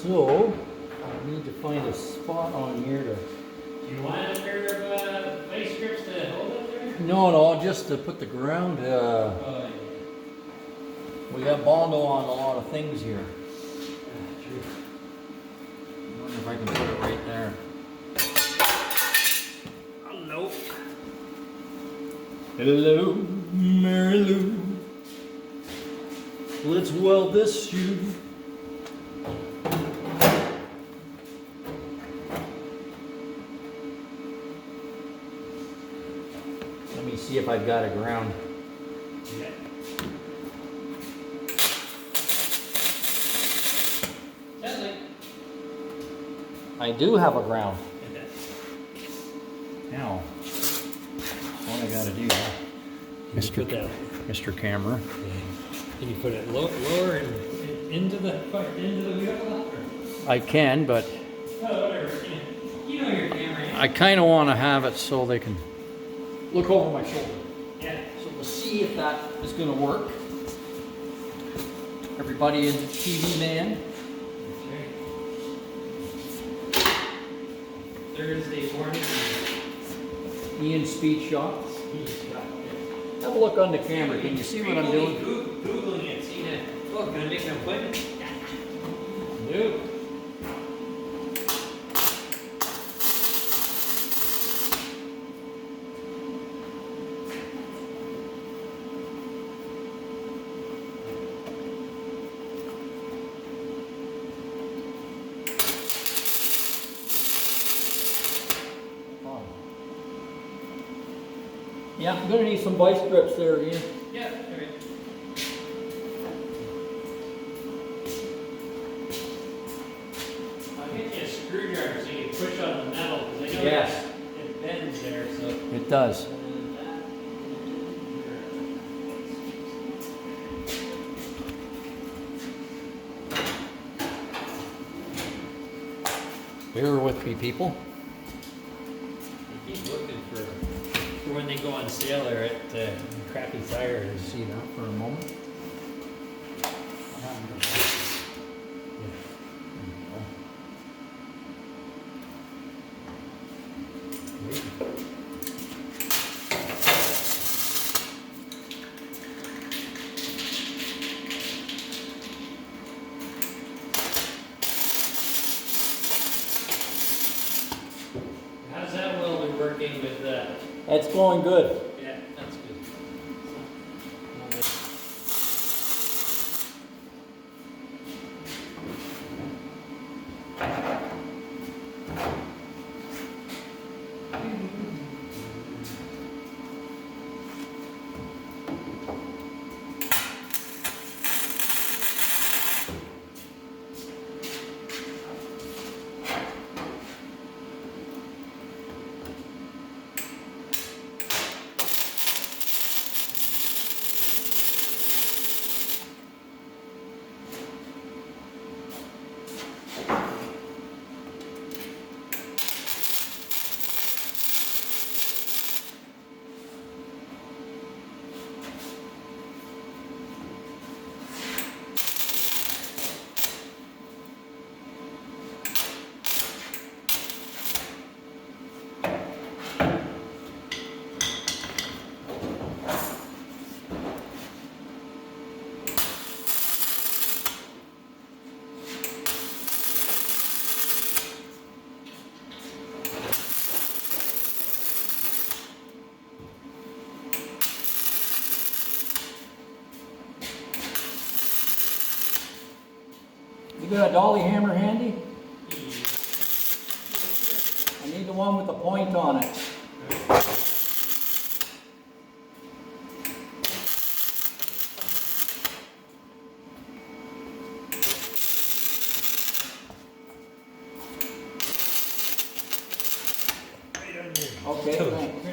So, I need to find a spot on here to... Do you want a pair of vice grips to hold it there? No, just to put the ground. We got Bondo on a lot of things here. True. I wonder if I can put it right there. Hello. Hello, Mary Lou. Let's weld this shoe. Let me see if I've got a ground. Yeah. Sounds like. I do have a ground. Now, what I gotta do, Mr. Camera. Can you put it lower and into the wheel? I can, but Oh, whatever. You know your camera. I kind of want to have it so they can look over my shoulder. Yeah. So we'll see if that is going to work. Everybody in TV land. That's right. Thursday morning. Ian Speed Shots. Have a look on the camera. Can you see what I'm doing? Googling it. See that? Oh, can I make an appointment? Nope. Yeah, I'm gonna need some vice grips there, Ian. Yeah, all right. I'll get you a screwdriver so you can push on the metal, because I know Yes. it bends there, so. It does. Bear with me, people. I keep looking for when they go on sale there at Crappy Tires. See that for a moment. How's that welder working with that? That's going good. Yeah, that's good. You got a dolly hammer handy? I need the one with the point on it. Right on your Okay, toe. thanks.